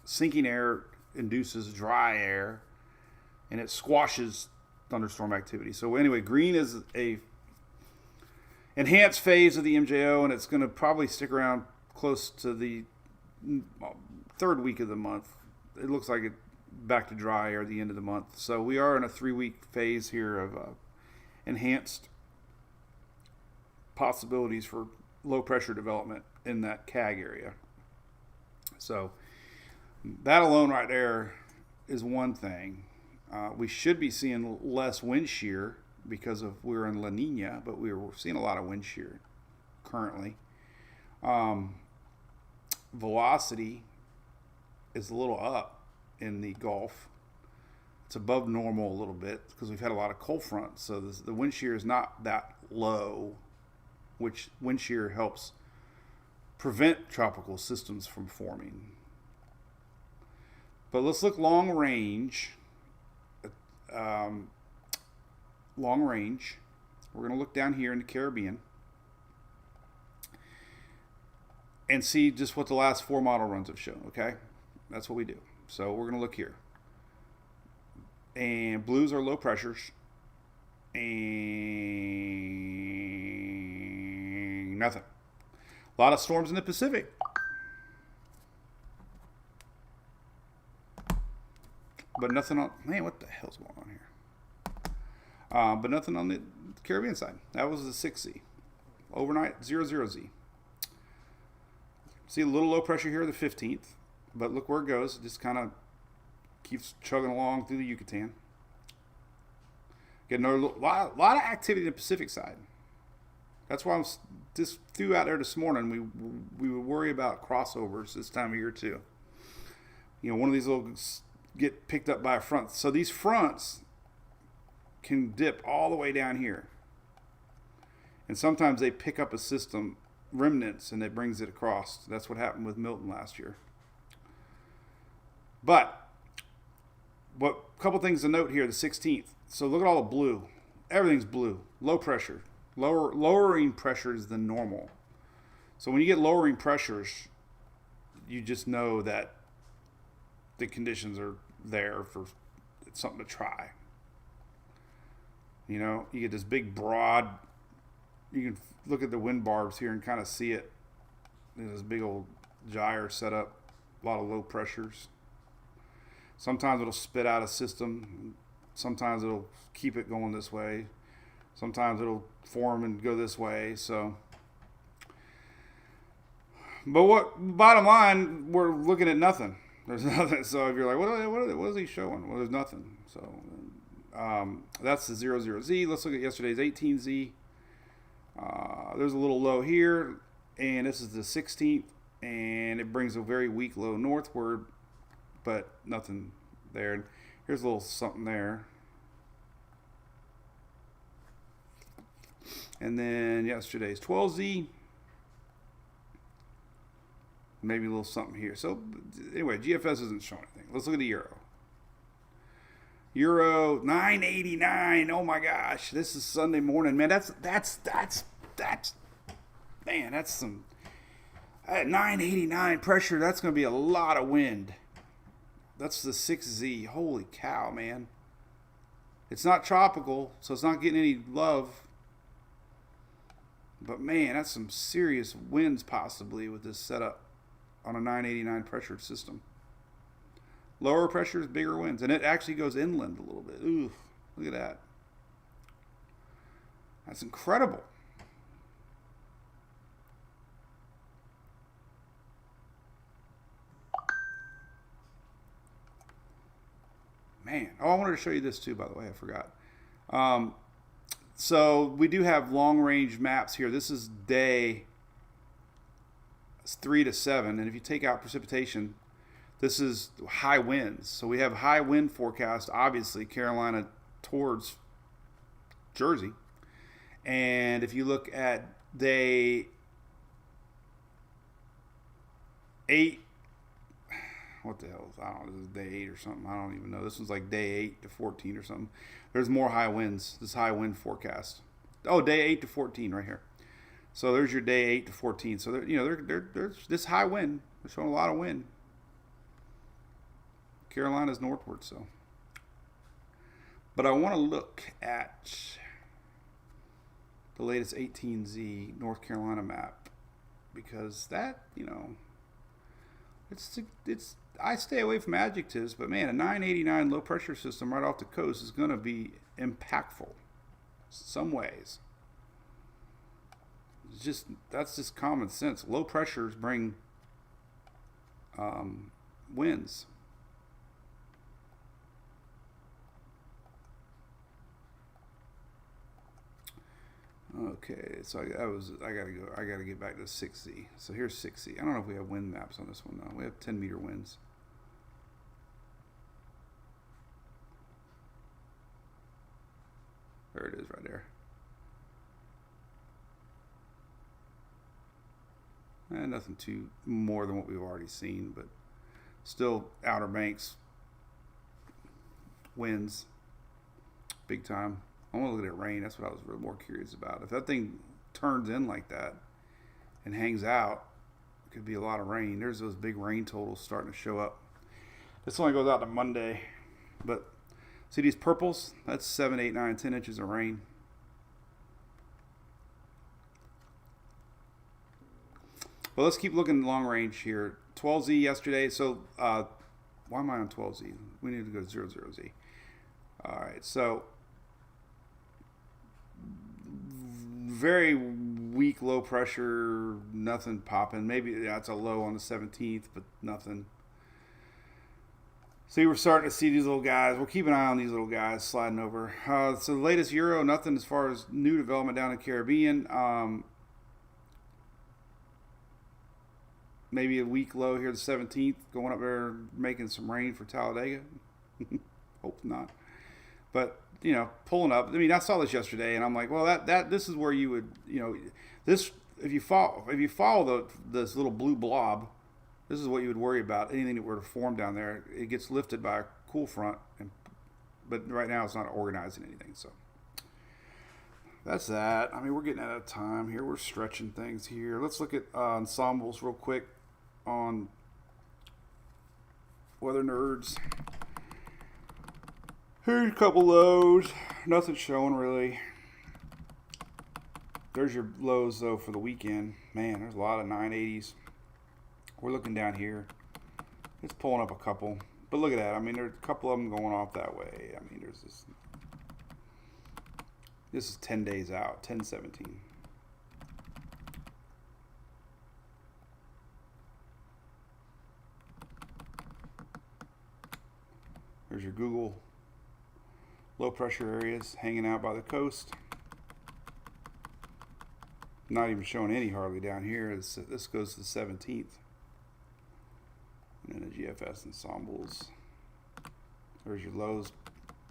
sinking air induces dry air, and it squashes thunderstorm activity. So anyway, green is a enhanced phase of the MJO, and it's going to probably stick around close to the third week of the month. It looks like it back to dry air at the end of the month. So we are in a 3-week phase here of enhanced possibilities for low pressure development in that CAG area. So that alone right there is one thing. We should be seeing less wind shear because we're in La Nina, but we're seeing a lot of wind shear currently. Velocity is a little up in the Gulf. It's above normal a little bit because we've had a lot of cold fronts. So the wind shear is not that low, which wind shear helps prevent tropical systems from forming. But let's look long range. Long range. We're going to look down here in the Caribbean and see just what the last 4 model runs have shown, okay? That's what we do. So we're going to look here. And blues are low pressures. And nothing. A lot of storms in the Pacific. But nothing on... Man, what the hell's going on here? But nothing on the Caribbean side. That was the 6Z. Overnight, 00Z. See a little low pressure here, the 15th. But look where it goes. It just kind of keeps chugging along through the Yucatan. Getting a lot of activity in the Pacific side. That's why I just threw out there this morning. We would worry about crossovers this time of year too. You know, one of these will get picked up by a front. So these fronts can dip all the way down here. And sometimes they pick up a system, remnants, and it brings it across. That's what happened with Milton last year. But a couple things to note here, the 16th. So look at all the blue. Everything's blue. Low pressure. Lowering pressures than normal. So when you get lowering pressures, you just know that the conditions are there for something to try. You know, you get this big broad, you can look at the wind barbs here and kind of see it. There's this big old gyre set up, a lot of low pressures. Sometimes it'll spit out a system. Sometimes it'll keep it going this way. Sometimes it'll form and go this way. So, but bottom line, we're looking at nothing. There's nothing. So if you're like, what is he showing? Well, there's nothing. So that's the 00Z. Let's look at yesterday's 18Z. There's a little low here, and this is the 16th, and it brings a very weak low northward, but nothing there. Here's a little something there. And then yesterday's 12Z. Maybe a little something here. So anyway, GFS isn't showing anything. Let's look at the Euro. Euro 989. Oh my gosh, this is Sunday morning, man. That's man. That's some at 989 pressure. That's going to be a lot of wind. That's the 6Z. Holy cow, man. It's not tropical, so it's not getting any love. But man, that's some serious winds possibly with this setup on a 989 pressure system. Lower pressures, bigger winds. And it actually goes inland a little bit. Ooh, look at that. That's incredible. Man. Oh, I wanted to show you this too, by the way. I forgot. So we do have long range maps here. This is day 3 to 7. And if you take out precipitation, this is high winds. So we have high wind forecast, obviously, Carolina towards Jersey. And if you look at day 8, what the hell? I don't know. This is day 8 or something. I don't even know. This one's like day 8 to 14 or something. There's more high winds. This high wind forecast. Oh, day 8 to 14 right here. So there's your day 8 to 14. So there's this high wind. They're showing a lot of wind. Carolina's northward, so. But I want to look at the latest 18Z North Carolina map because that, it's I stay away from adjectives, but man, a 989 low pressure system right off the coast is going to be impactful some ways. That's just common sense. Low pressures bring winds. Okay, so I gotta get back to 6Z. So here's 6Z. I don't know if we have wind maps on this one though. We have 10 meter winds. There it is right there. And nothing too more than what we've already seen, but still Outer Banks winds big time. I want to look at rain. That's what I was really more curious about. If that thing turns in like that and hangs out, it could be a lot of rain. There's those big rain totals starting to show up. This only goes out to Monday, but see these purples? That's 7, 8, 9, 10 inches of rain. Well, let's keep looking long range here. 12Z yesterday. So why am I on 12Z? We need to go to 00Z. All right, so very weak low pressure, nothing popping. Maybe that's a low on the 17th, but nothing. See, we're starting to see these little guys. We'll keep an eye on these little guys sliding over. So the latest Euro, nothing as far as new development down in the Caribbean. Maybe a weak low here the 17th, going up there making some rain for Talladega. Hope not. But, you know, pulling up. I mean, I saw this yesterday, and I'm like, well, this is where you would, you know, this if you follow this little blue blob, this is what you would worry about. Anything that were to form down there, it gets lifted by a cool front, but right now it's not organizing anything. So that's that. I mean, we're getting out of time here. We're stretching things here. Let's look at ensembles real quick on Weather Nerds. Here's a couple lows. Nothing showing really. There's your lows though for the weekend. Man, there's a lot of 980s. We're looking down here. It's pulling up a couple. But look at that. I mean, there's a couple of them going off that way. I mean, there's this. This is 10 days out. 10/17. There's your Google low pressure areas hanging out by the coast. Not even showing any hardly down here. This goes to the 17th. And then the GFS ensembles. There's your lows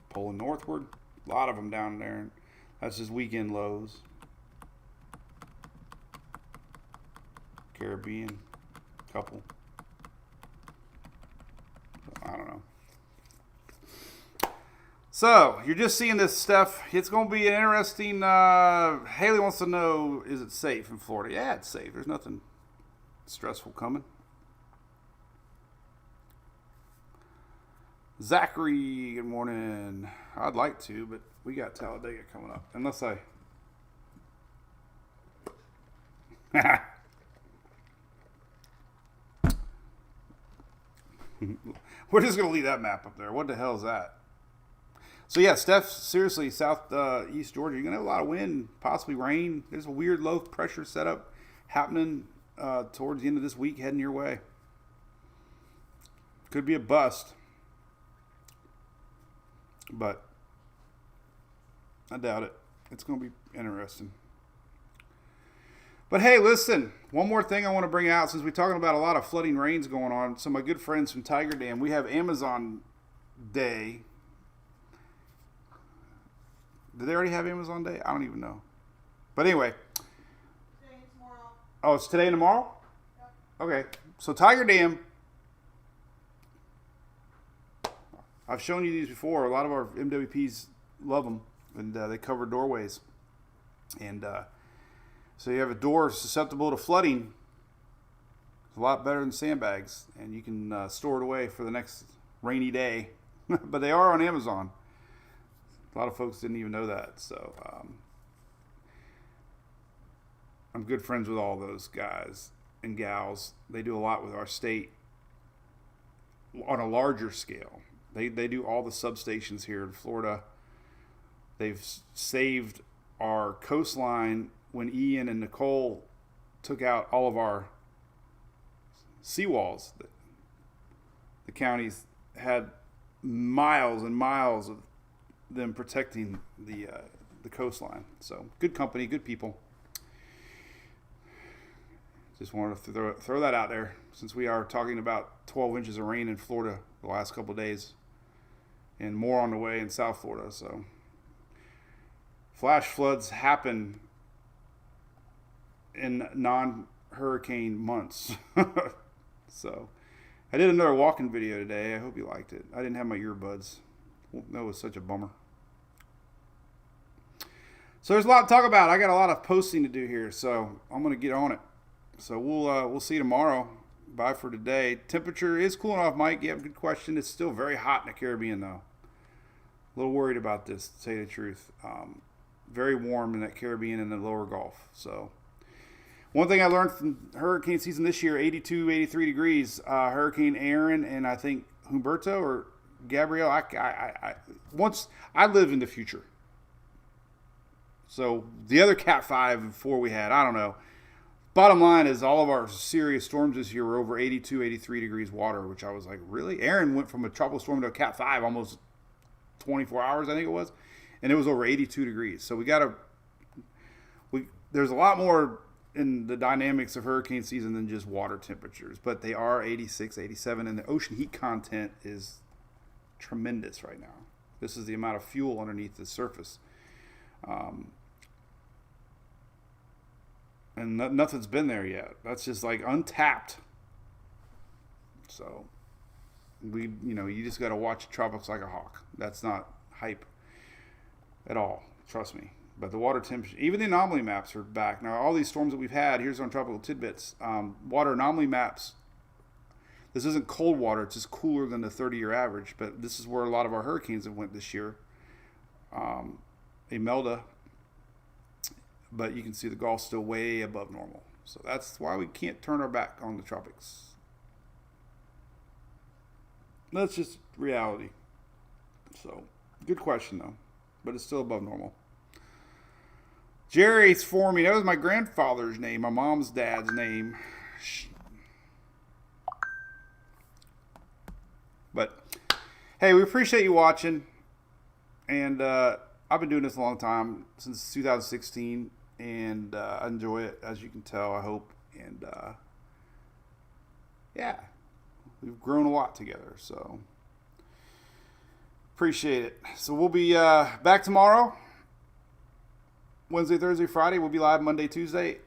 pulling northward. A lot of them down there. That's just weekend lows. Caribbean, couple. I don't know. So, you're just seeing this stuff. It's going to be an interesting... Haley wants to know, is it safe in Florida? Yeah, it's safe. There's nothing stressful coming. Zachary, good morning. I'd like to, but we got Talladega coming up. Unless I... We're just going to leave that map up there. What the hell is that? So yeah, Steph, seriously, East Georgia, you're going to have a lot of wind, possibly rain. There's a weird low pressure setup happening towards the end of this week heading your way. Could be a bust. But I doubt it. It's going to be interesting. But hey, listen, one more thing I want to bring out, since we're talking about a lot of flooding rains going on. So my good friends from Tiger Dam, we have Amazon Day. Did they already have Amazon Day? I don't even know. But anyway. Today and tomorrow. Oh, it's today and tomorrow? Yep. Okay. So Tiger Dam. I've shown you these before. A lot of our MWPs love them. And they cover doorways. And so you have a door susceptible to flooding. It's a lot better than sandbags. And you can store it away for the next rainy day. But they are on Amazon. A lot of folks didn't even know that. So I'm good friends with all those guys and gals. They do a lot with our state on a larger scale. They do all the substations here in Florida. They've saved our coastline when Ian and Nicole took out all of our seawalls. The counties had miles and miles of them protecting the coastline. So good company, good people. Just wanted to throw that out there, since we are talking about 12 inches of rain in Florida the last couple of days, and more on the way in South Florida. So flash floods happen in non-hurricane months. So I did another walking video today. I hope you liked it. I didn't have my earbuds. That was such a bummer. So there's a lot to talk about. I got a lot of posting to do here, so I'm going to get on it. So we'll see you tomorrow. Bye for today. Temperature is cooling off, Mike. Yeah, good question. It's still very hot in the Caribbean, though. A little worried about this, to say the truth. Very warm in that Caribbean and the lower Gulf. So one thing I learned from hurricane season this year, 82, 83 degrees. Hurricane Aaron and I think Humberto or Gabrielle. I live in the future. So the other Cat 5 and 4 we had, I don't know. Bottom line is all of our serious storms this year were over 82, 83 degrees water, which I was like, really? Aaron went from a tropical storm to a Cat 5 almost 24 hours, I think it was. And it was over 82 degrees. So there's a lot more in the dynamics of hurricane season than just water temperatures. But they are 86, 87, and the ocean heat content is tremendous right now. This is the amount of fuel underneath the surface. And nothing's been there yet. That's just like untapped. So you just got to watch tropics like a hawk. That's not hype at all. Trust me. But the water temperature, even the anomaly maps are back. Now, all these storms that we've had, here's on Tropical Tidbits. Water anomaly maps. This isn't cold water. It's just cooler than the 30-year average. But this is where a lot of our hurricanes have went this year. Imelda. But you can see the Gulf's still way above normal. So that's why we can't turn our back on the tropics. That's just reality. So, good question, though. But it's still above normal. Jerry's for me. That was my grandfather's name. My mom's dad's name. But, hey, we appreciate you watching. And I've been doing this a long time, since 2016. And I enjoy it, as you can tell, I hope. And, yeah, we've grown a lot together, so appreciate it. So we'll be back tomorrow, Wednesday, Thursday, Friday. We'll be live Monday, Tuesday.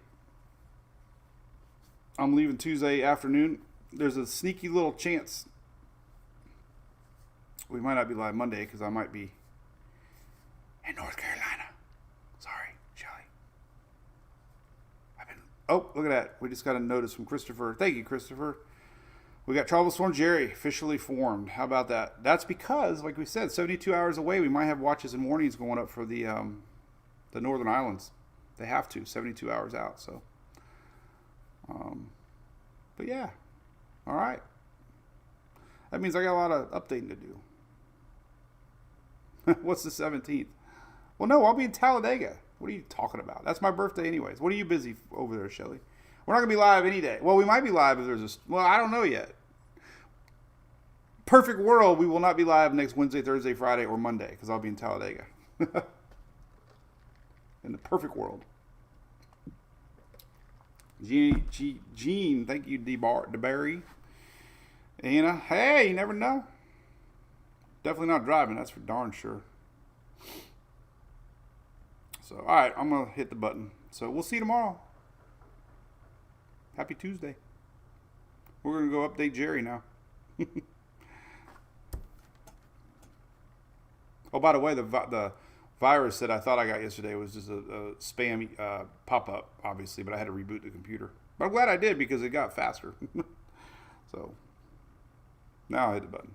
I'm leaving Tuesday afternoon. There's a sneaky little chance we might not be live Monday because I might be in North Carolina. Sorry, Shelly. Oh, look at that. We just got a notice from Christopher. Thank you, Christopher. We got Tropical Storm Jerry officially formed. How about that? That's because, like we said, 72 hours away, we might have watches and warnings going up for the Northern Islands. They have to, 72 hours out. So, but yeah, all right. That means I got a lot of updating to do. What's the 17th? Well, no, I'll be in Talladega. What are you talking about? That's my birthday anyways. What are you busy over there, Shelly? We're not going to be live any day. Well, we might be live if there's well, I don't know yet. Perfect world, we will not be live next Wednesday, Thursday, Friday, or Monday because I'll be in Talladega. In the perfect world. Gene, thank you, DeBarry. Anna, hey, you never know. Definitely not driving, that's for darn sure. So, all right, I'm going to hit the button. So, we'll see you tomorrow. Happy Tuesday. We're going to go update Jerry now. Oh, by the way, the virus that I thought I got yesterday was just a spam pop-up, obviously, but I had to reboot the computer. But I'm glad I did because it got faster. So, now I hit the button.